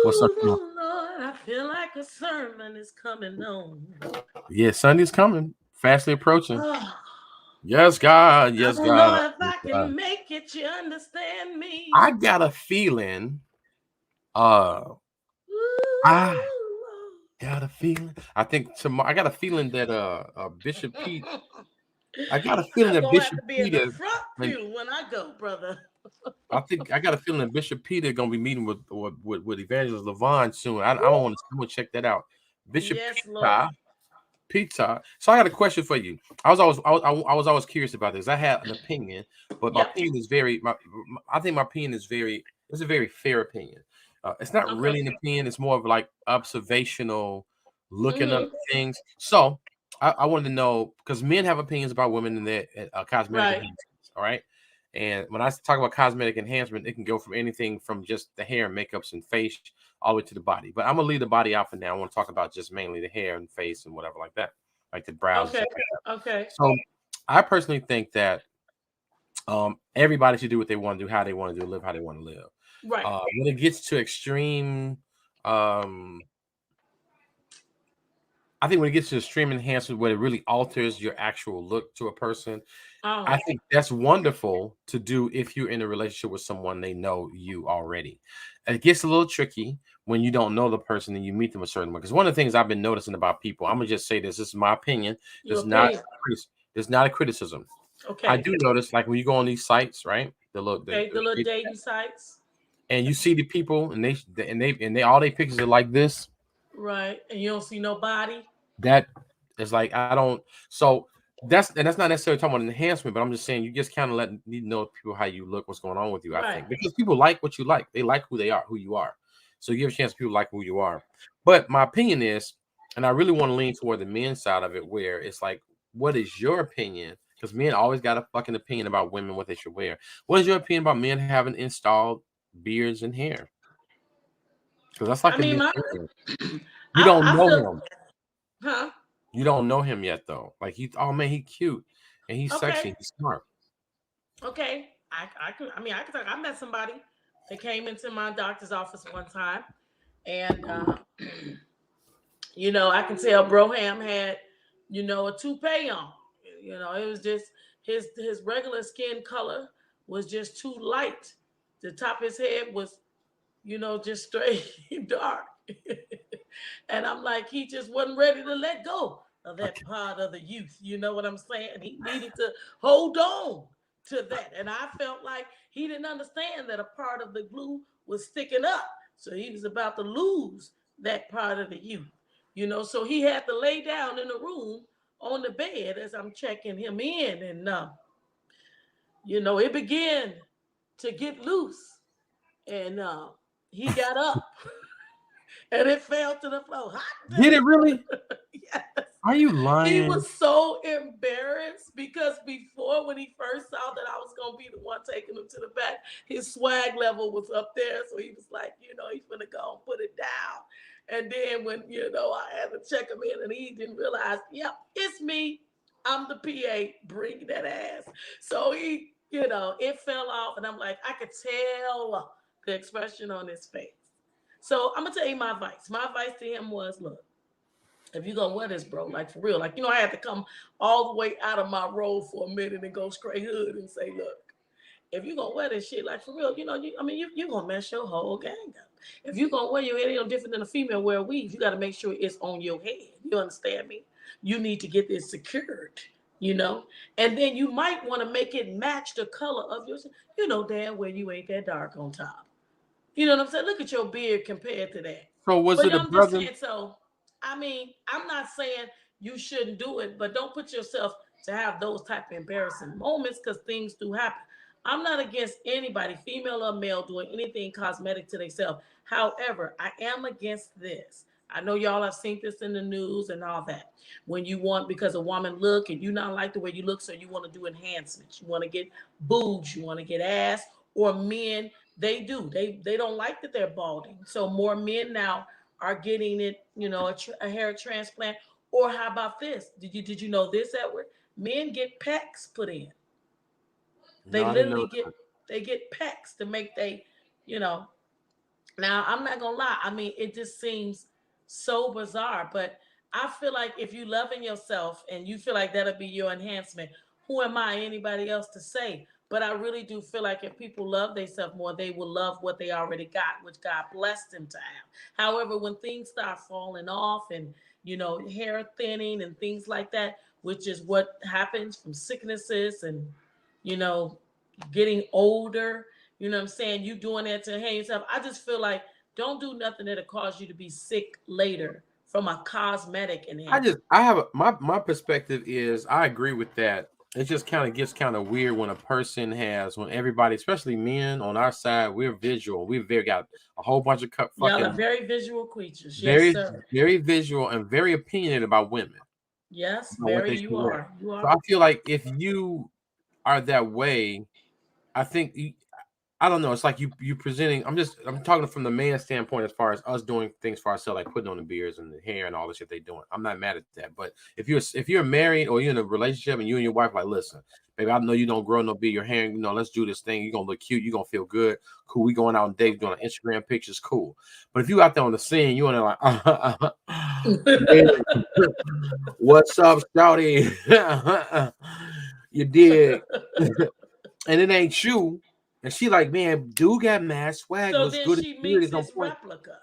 What's up? Ooh, Lord, I feel like a sermon is coming on. Yeah, Sunday's coming, fastly approaching. Oh, Yes, God. I Yes, don't know God. if Yes, I God. can make it. You understand I me? got a feeling. Uh, I Ooh, got a feeling. I think tomorrow. I got a feeling that Bishop Pete. I got a feeling I'm that gonna have Bishop to be in the Peter. front And pew when I go, brother. I think I got a feeling that Bishop Peter gonna be meeting with Evangelist Levon soon. I don't want to. I'm gonna check that out. Bishop Yes, Lord. Peter. Pizza. So I got a question for you. I was always curious about this. I had an opinion, but my Yep. opinion is I think my opinion is very it's a very fair opinion. It's not Okay. really an opinion. It's more of like observational, looking up Mm-hmm. things. So I wanted to know because men have opinions about women and their cosmetic Right. enhancements. All right. And when I talk about cosmetic enhancement, it can go from anything from just the hair and makeups and face all the way to the body. But I'm gonna leave the body out for now. I want to talk about just mainly the hair and face and whatever like that, like the brows and Okay. stuff like that. Okay. So I personally think that everybody should do what they want to do, how they want to do, live how they want to live. Right. When it gets to extreme, um, I think when it gets to extreme enhancement, where it really alters your actual look to a person, I Oh. think that's wonderful to do if you're in a relationship with someone they know you already. It gets a little tricky when you don't know the person and you meet them a certain way. Because one of the things I've been noticing about people, I'm gonna just say this. This is my opinion. Your It's not. opinion. It's not a criticism. I Okay. do notice, like when you go on these sites, right? The look, Okay. The little dating sites. and you see the people, and they all they pictures are like this. Right. And you don't see nobody. That is like I don't. So that's not necessarily talking about enhancement, but I'm just saying you just kind of let you know people how you look, what's going on with you. I Right. think because people like what you like, they like who they are, who you are. So you give a chance people like who you are. But my opinion is, and I really want to lean toward the men's side of it, where it's like, what is your opinion? Because men always got a fucking opinion about women what they should wear. What is your opinion about men having installed beards and hair? Because that's I like a mean, new my thing. You don't I know feel, him. huh? You don't know him yet though. Like he oh man, he cute and he's Okay. sexy, he's smart. Okay. I could. I mean, I could. I met somebody that came into my doctor's office one time, and I can tell Broham had, a toupee on. It was just his regular skin color was just too light. The top of his head was, just straight dark. And I'm like, he just wasn't ready to let go of that Okay. part of the youth. You know what I'm saying? He needed to hold on to that. And I felt like he didn't understand that a part of the glue was sticking up. So he was about to lose that part of the youth. So he had to lay down in the room on the bed as I'm checking him in. And, it began to get loose. And he got up and it fell to the floor. Hot Did it damn. really? Yes. Are you He lying? was so embarrassed because before, when he first saw that I was gonna be the one taking him to the back, his swag level was up there. So he was like, he's gonna go and put it down. And then when I had to check him in, and he didn't realize, yep, it's me. I'm the PA. Bring that ass. So it fell off, and I'm like, I could tell the expression on his face. So I'm gonna tell you my advice. My advice to him was, look, if you gonna wear this, bro, like for real, like I had to come all the way out of my role for a minute and go straight hood and say, look, if you gonna wear this shit, like for real, you gonna mess your whole gang up. If you gonna wear your head, different than a female wear a weave, you got to make sure it's on your head. You understand me? You need to get this secured. You know, and then you might want to make it match the color of your. Damn well you ain't that dark on top. You know what I'm saying? Look at your beard compared to that. So was But it a I'm just brother? saying, so, I mean, I'm not saying you shouldn't do it, but don't put yourself to have those type of embarrassing moments because things do happen. I'm not against anybody, female or male, doing anything cosmetic to themselves. However, I am against this. I know y'all have seen this in the news and all that. When you want, because a woman look and you not like the way you look, so you want to do enhancements. You want to get boobs, you want to get ass, or men, they do. They don't like that they're balding. So more men now are getting it, a hair transplant. Or how about this? Did you know this, Edward? Men get pecs put in. They No, I didn't literally know get that. they get pecs to make they, you know, Now, I'm not gonna lie. I mean, it just seems so bizarre. But I feel like if you loving yourself and you feel like that'll be your enhancement, who am I, anybody else to say? But I really do feel like if people love themselves more, they will love what they already got, which God blessed them to have. However, when things start falling off and hair thinning and things like that, which is what happens from sicknesses and you know getting older, you know what I'm saying? You doing that to enhance yourself. I just feel like don't do nothing that'll cause you to be sick later from a cosmetic enhancement. I have my perspective is I agree with that. It just kind of gets kind of weird when a person has when everybody, especially men on our side, we're visual. We've very got a whole bunch of Y'all are fucking very visual creatures. Yes, very sir. very visual and very opinionated about women Yes, about what very they should you wear. are. You So are. I feel like if you are that way, I think I don't know. It's like you presenting. I'm talking from the man standpoint as far as us doing things for ourselves, like putting on the beards and the hair and all the shit they doing. I'm not mad at that. But if you're married or you're in a relationship and you and your wife like, listen, baby, I know you don't grow no beard, your hair, let's do this thing. You're gonna look cute. You're gonna feel good. Cool. We going out on dates, doing Instagram pictures. Cool. But if you out there on the scene, you on there like, yeah, what's up, Shouty? You did. And it ain't you. And she like, man, dude got mad swag, So looks then good, his she beard meets is on his point. replica.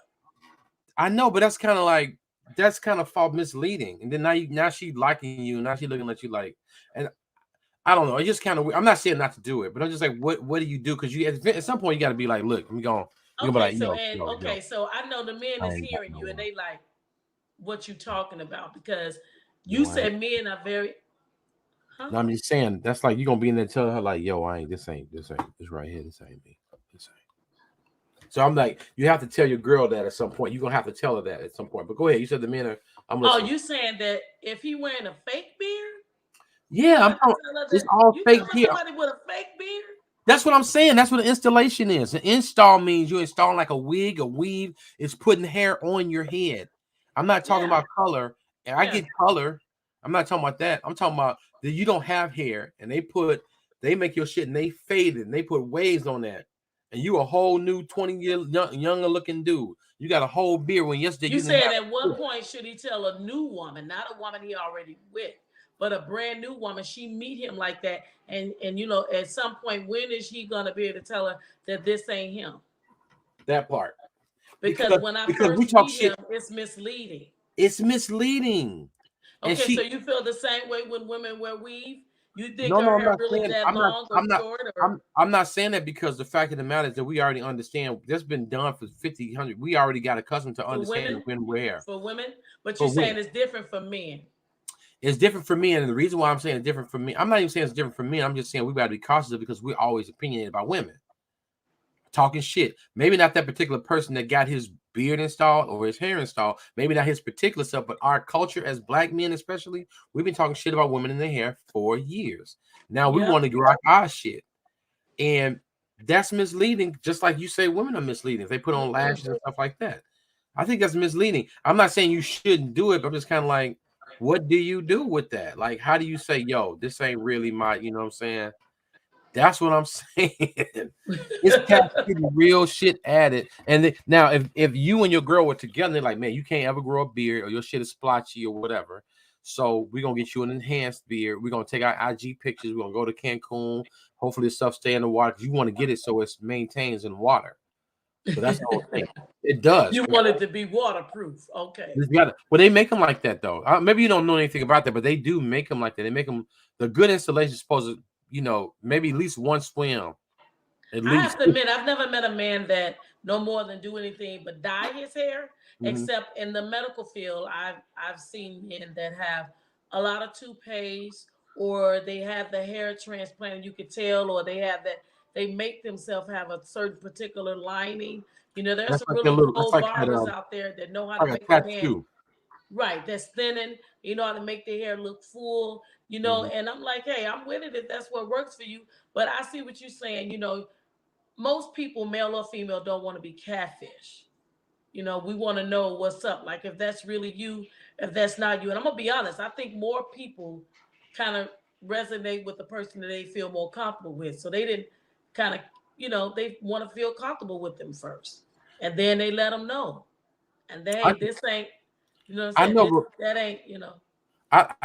I know, but that's kind of false misleading. And then now she liking you, now she looking at you like, and I don't know. It's just kind of weird. I'm not saying not to do it, but I'm just like, what do you do? Because you at some point you got to be like, look, you're gonna be Okay, like, so yo, so I know the men I is ain't got hearing no you and one. they like what you talking about because you Yo, I ain't. said men are very huh? No, I'm just saying that's like you're gonna be in there telling her like, yo, I ain't this right here, this ain't me. This ain't. So I'm like, you have to tell your girl that at some point. You're gonna have to tell her that at some point. But go ahead. You said the men are. I'm Oh, listening. you saying that if he wearing a fake beard, you Yeah, got to tell her it's that all you fake talking about here. somebody with a fake beard? That's what I'm saying. That's what an installation is. An install means you're installing like a wig, a weave. It's putting hair on your head. I'm not talking Yeah, about color. And I yeah. get color. I'm not talking about that. I'm talking about that you don't have hair and they make your shit and they fade it and they put waves on that. And you a whole new 20-year younger looking dude. You got a whole beard when yesterday You you didn't said have at what it. point should he tell a new woman, not a woman he already with, but a brand new woman? She meet him like that, and at some point, when is he gonna be able to tell her that this ain't him? That part. Because when I Because we first talk meet shit, him, it's misleading. it's misleading. And Okay, so she you feel the same way when women wear weave? You think no, her I'm hair not really saying that long or short or I'm not saying that because the fact of the matter is that we already understand that's been done for 50, 100. We already got accustomed to for understanding women? when where For women, but you're for saying women. it's different for men. It's different for me, and the reason why I'm saying it's different for me, I'm not even saying it's different for me. I'm just saying we got to be cautious of it because we're always opinionated about women talking shit. Maybe not that particular person that got his beard installed or his hair installed. Maybe not his particular stuff, but our culture as black men, especially, we've been talking shit about women in their hair for years. Now we Yep. want to rock our shit. And that's misleading, just like you say women are misleading. If they put on lashes and stuff like that. I think that's misleading. I'm not saying you shouldn't do it, but I'm just kind of like, what do you do with that? Like, how do you say, yo, this ain't really my, you know what I'm saying? That's what I'm saying. It's cat shit, real shit added. And now, if you and your girl were together, they're like, man, you can't ever grow a beard or your shit is splotchy or whatever. So we're gonna get you an enhanced beard. We're gonna take our IG pictures. We're gonna go to Cancun. Hopefully, the stuff stay in the water. You want to get it so it maintains in water. So that's the whole thing. It does. You want it to be waterproof. Okay. Well, they make them like that though. Maybe you don't know anything about that, but they do make them like that. They make them the good installation is supposed to, maybe at least one swim, at I have least. to admit, I've never met a man that no more than do anything but dye his hair. Mhm. Except in the medical field, I've seen men that have a lot of toupees, or they have the hair transplanted. You could tell, or they have that they make themselves have a certain particular lining. There's That's some like a really little. That's pro like that. barbers out there that know how to Like a make their man tattoo. right. That's thinning. You know how to make their hair look full. Mhm. And I'm like, hey, I'm with it if that's what works for you. But I see what you're saying. Most people, male or female, don't want to be catfish. We want to know what's up. Like if that's really you, if that's not you. And I'm gonna be honest, I think more people kind of resonate with the person that they feel more comfortable with. So they didn't kind of, they want to feel comfortable with them first. and then they let them know, and they I, hey, this ain't, you know what I'm I saying? know, This but that ain't, you know.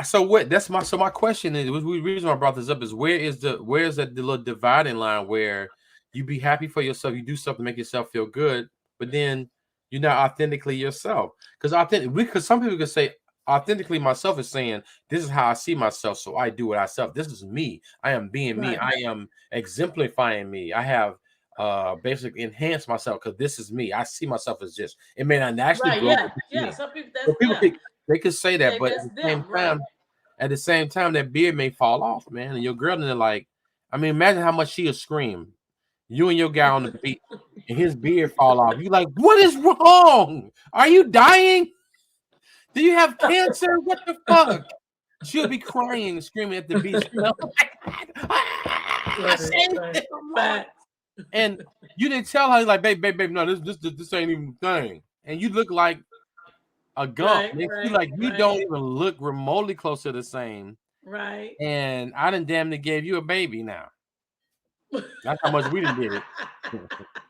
so what? That's my so my question is the reason why I brought this up is where's that the little dividing line where you be happy for yourself, you do something to make yourself feel good, but then you're not authentically yourself. Because some people could say authentically myself is saying this is how I see myself, so I do it myself. This is me. I am being me. Right, I am exemplifying me. I have basically enhanced myself because this is me. I see myself as this. It may not naturally right, grow, yeah, but it's yeah. me. Some people that's But people them. could they could say that, Say but that's them, right? at the same time, that beard may fall off, man. And your girl in there, like, I mean, imagine how much she'll scream. You and your guy on the beat, and his beard fall off. You like, what is wrong? Are you dying? Do you have cancer? What the fuck? She'll be crying, screaming at the beach. Oh my God. Right, Save right. him, Lord. Facts. And you didn't tell her, like, babe, no, this ain't even a thing. And you look like a gump. Right, They feel right, like you right, don't even look remotely close to the same. right. And I done damn near gave you a baby now. That's how much we done did it.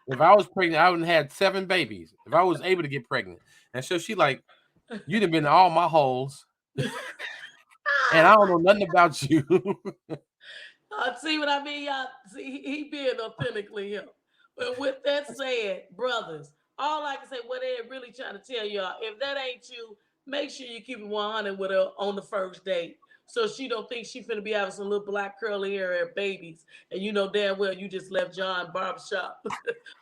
If I was pregnant, I would have had 7 babies. If I was able to get pregnant. And so she like, you done been in all my holes, and I don't know nothing about you. See what I mean, y'all? See, he being authentically him. But with that said, brothers, all I can say, what they're really trying to tell y'all, if that ain't you, make sure you keep it 100 with her on the first date. So she don't think she finna be having some little black curly hair and babies. And you know damn well you just left John barbershop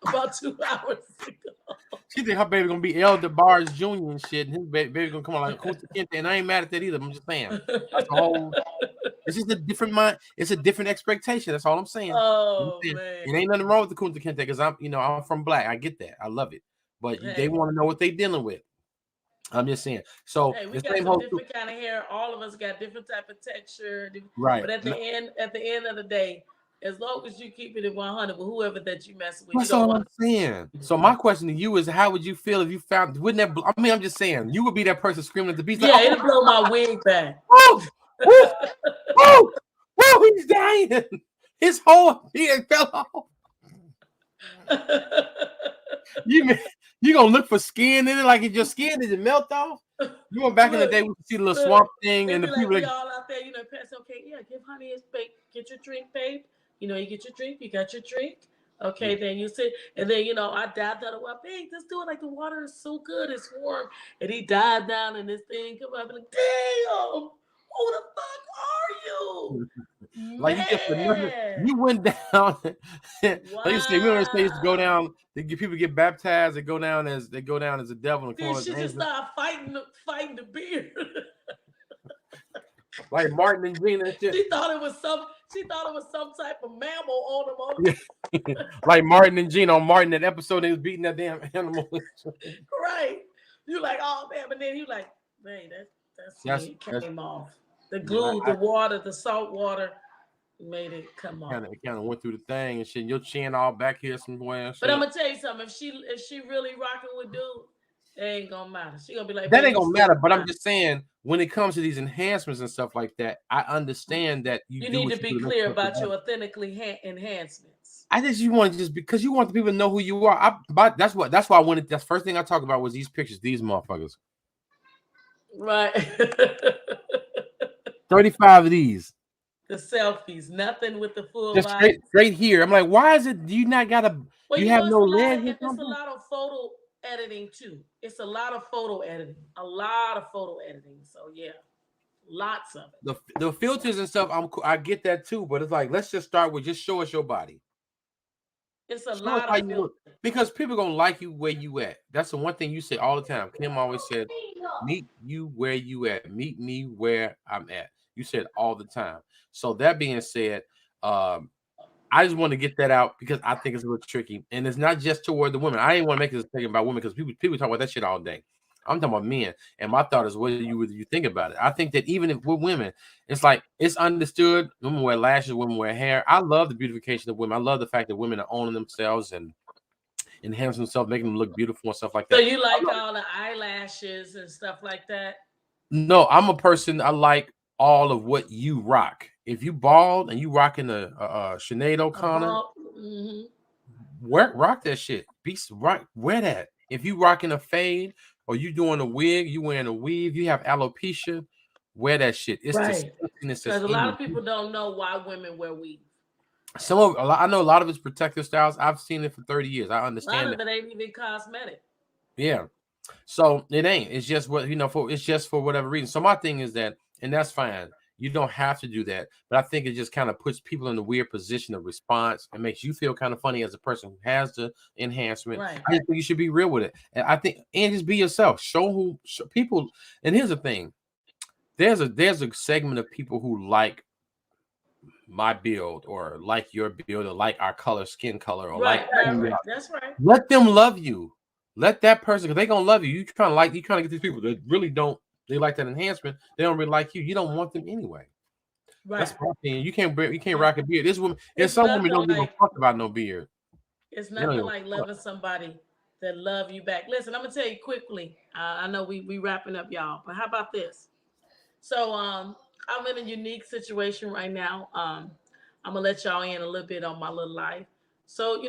about 2 hours ago. She think her baby gonna be Elder Bars Jr. and shit, and his baby gonna come on like Kunta Kinte, and I ain't mad at that either. I'm just saying that's a whole. It's just a different mind. It's a different expectation. That's all I'm saying. I'm Oh saying man. it ain't nothing wrong with the Kunta Kinte because I'm from Black. I get that. I love it, but they Hey, want to know what they dealing with. I'm just saying. So hey, we the got same some whole different kind of hair. All of us got different type of texture. right. But at the end of the day, as long as you keep it at 100 with whoever that you messing with, you That's don't all want I'm saying. So my question to you is, how would you feel if you found? Wouldn't that? I mean, I'm just saying, you would be that person screaming at the beach to. like, Yeah, "Oh it'll blow my wig back. woo, woo, woo, woo, he's dying. His whole head fell off. You you gonna look for skin in it, like if your skin did it melt off? You went back in the look, day, we could see the little look. swamp thing, It'd and the be like people we like, all out there, parents, okay, yeah, give honey his babe, get your drink, babe. You get your drink, you got your drink. Okay, then you sit, and then I dive down. Well, babe, just do it like the water is so good, it's warm. And he dive down, and this thing come up, and like, damn, who the fuck are you, like you just another. man? You went down. Like you say, we always say used to go Wow. down. They get people get baptized. They go down as a devil and come Then on as she an just angel. started fighting the beard. Like Martin and Gina and shit. She thought it was some type of mammal on him. Yeah. Like Martin and Gina on Martin, that episode they was beating that damn animal. Right. You like, oh man, but then you like, man, that's That's me. It came off. The yeah, glue, the water, the salt water made it come off. kind of went through the thing and shit. Your chin all back here somewhere and But I'm shit. gonna tell you something. If she really rocking with dude, it ain't gonna matter. She gonna be like, That baby, ain't you gonna still matter. But I'm fine. just saying, when it comes to these enhancements and stuff like that, I understand that you You do need what to you do be to make clear yourself feel about better. your authentically enhancements. I just you want to just because you want the people to know who you are. That's why I wanted. That's the first thing I talked about was these pictures. These motherfuckers. Right. 35 of these. The selfies, nothing with the full Just body. straight here. I'm like, why is it? Do you not got a? Well, You have no legs or it's a something? lot of photo editing too. It's a lot of photo editing. A lot of photo editing. So yeah, lots of it. The filters and stuff. I get that too, but it's like let's just start with just show us your body. It's a Show us lot how of you look. filtering. Because people gonna like you where you at. That's the one thing you say all the time. Kim always said, meet you where you at. Meet me where I'm at. You said all the time. So that being said, um, I just want to get that out because I think it's a little tricky. And it's not just toward the women. I ain't want to make this thing about women because people talk about that shit all day. I'm talking about men. And my thought is what you think about it. I think that even if we're women, it's like it's understood. Women wear lashes, women wear hair. I love the beautification of women. I love the fact that women are owning themselves and enhancing themselves, making them look beautiful and stuff like So that. you like all the eyelashes and stuff like that? No, I'm a person. I like all of what you rock. If you bald and you rocking a Sinead A O'Connor, bump? Mm-hmm. rock that shit. Rock, wear that. If you rocking a fade or you doing a wig, you wearing a weave, you have alopecia, wear that shit. It's the Right. sexiness that's Because a in lot you. of people don't know why women wear weave. I know a lot of it's protective styles. I've seen it for 30 years. I A lot understand of that. it ain't even cosmetic. Yeah. So it ain't. It's just what for. It's just for whatever reason. So my thing is that, and that's fine. You don't have to do that, but I think it just kind of puts people in a weird position of response and makes you feel kind of funny as a person who has the enhancement. Right. I just think you should be real with it, and I think and just be yourself. Show people. And here's the thing: there's a segment of people who like my build or like your build or like our color, skin color, or like Right, right, right. That's right. let them love you. Let that person, because they gonna love you. You trying to get these people that really don't. They like that enhancement. They don't really like you. You don't want them anyway. Right. That's my opinion. You can't Yeah. rock a beard. This woman, and It's some women nothing don't give a like fuck about no beard. it's They don't nothing give like a fuck. loving somebody that love you back. Listen, I'm gonna tell you quickly. I know we wrapping up, y'all, but how about this? So I'm in a unique situation right now. I'm gonna let y'all in a little bit on my little life. So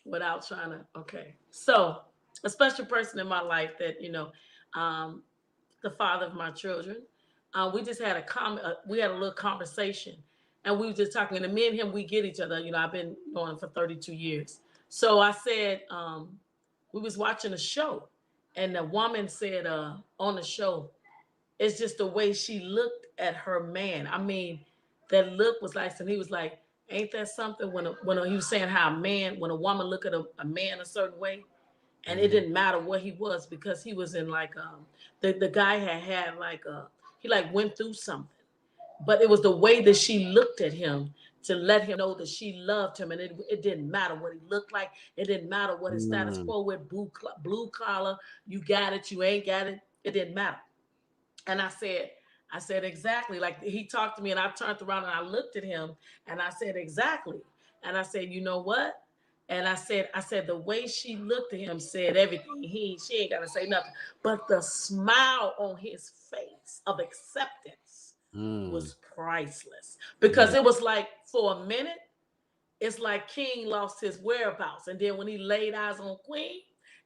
without trying to, okay. So a special person in my life that um, the father of my children. We just had we had a little conversation, and we were just talking. And me and him, we get each other. I've been knowing him for 32 years. So I said, we was watching a show, and the woman said, on the show, it's just the way she looked at her man. I mean, that look was like, and he was like, "Ain't that something?" He was saying how when a woman look at a man a certain way, and it Mhm. didn't matter what he was because he was in like the guy had like he like went through something, but it was the way that she looked at him to let him know that she loved him, and it didn't matter what he looked like, it didn't matter what his status Mm. quo with blue collar, you got it, you ain't got it, it didn't matter. And I said, exactly. Like he talked to me and I turned around and I looked at him and I said, exactly. And I said, you know what? And I said, the way she looked at him said everything. She ain't gotta say nothing. But the smile on his face of acceptance Mm. was priceless. Because Mm. it was like for a minute, it's like King lost his whereabouts. And then when he laid eyes on Queen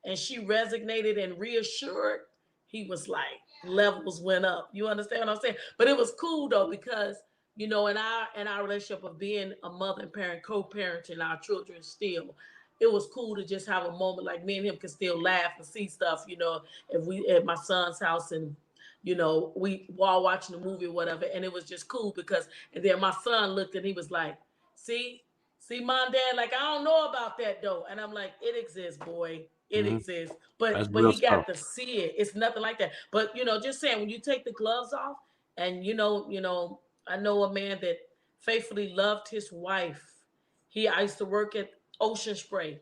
and she resonated and reassured, he was like, levels went up. You understand what I'm saying? But it was cool though, because in our relationship of being a mother and parent, co-parenting our children still, it was cool to just have a moment like me and him can still laugh and see stuff, if we at my son's house and we while watching the movie or whatever, and it was just cool because and then my son looked and he was like, see, mom, dad, like I don't know about that though. And I'm like, it exists, boy. It Mhm. exists. That's But real he stuff. got to see it. It's nothing like that. But just saying, when you take the gloves off and I know a man that faithfully loved his wife. I used to work at Ocean Spray,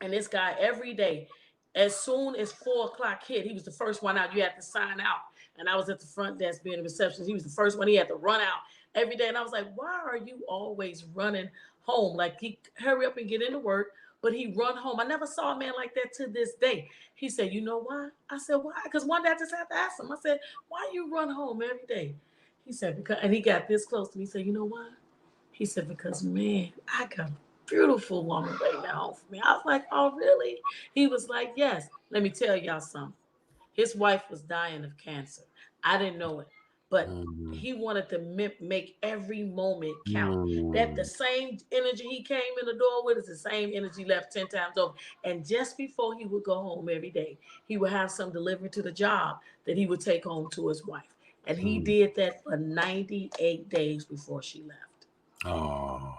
and this guy every day, as soon as 4 o'clock hit, he was the first one out. You had to sign out. And I was at the front desk being a receptionist. He was the first one. He had to run out every day. And I was like, why are you always running home? Like he hurry up and get into work, but he run home. I never saw a man like that to this day. He said, you know why? I said, why? Because one day I just had to ask him. I said, why you run home every day? He said, because, and he got this close to me. He said, you know why? He said, because man, I got a beautiful woman right now for me. I was like, oh, really? He was like, yes. Let me tell y'all something. His wife was dying of cancer. I didn't know it, but Mm. he wanted to make every moment count. That the Mm. same energy he came in the door with is the same energy left 10 times over. And just before he would go home every day, he would have some delivered to the job that he would take home to his wife. And he Mm. did that for 98 days before she left. Oh.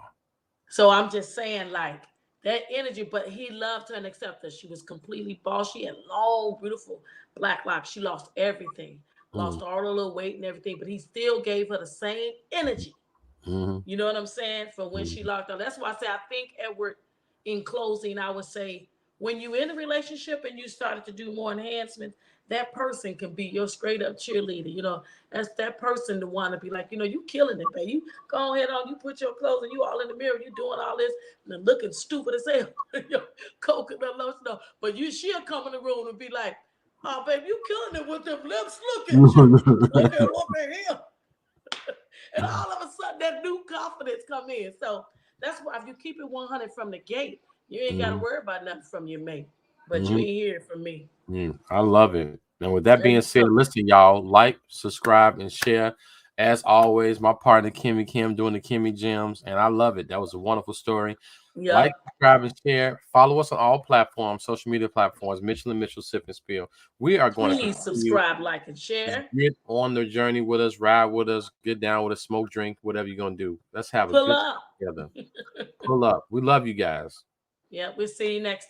So I'm just saying, like that energy, but he loved her and accepted her. She was completely boss. She had long, beautiful black locks. She lost everything, Mm. lost all her little weight and everything, but he still gave her the same energy. Mhm. You know what I'm saying? From when she Mhm. locked up. That's why I say I think, Edward, in closing, I would say when you in a relationship and you started to do more enhancements, that person can be your straight up cheerleader. That's that person to want to be like, you killing it, baby. You go ahead on, you put your clothes and you all in the mirror, you doing all this and looking stupid as hell. Your coconut lotion. No. But she'll come in the room and be like, oh, baby, you killing it with them lips. Look at you. Look at what the hell. And all of a sudden that new confidence come in. So That's why if you keep it 100 from the gate, you ain't got to Mhm, worry about nothing from your mate. But you mhm, ain't hear it from me. I love it. And with that There being you said, go. listen, y'all, like, subscribe, and share. As always, my partner Kimmy Kim doing the Kimmy Gems, and I love it. That was a wonderful story. Like, Yep. subscribe, and share. Follow us on all platforms, social media platforms, Mitchell and Mitchell Sip and Spill. We are going to Please continue subscribe, like, and to share. get on the journey with us, ride with us, get down with us, smoke, drink, whatever you're going to do. Let's have a Pull good up. time together. Pull up. We love you guys. Yep. We'll see you next time.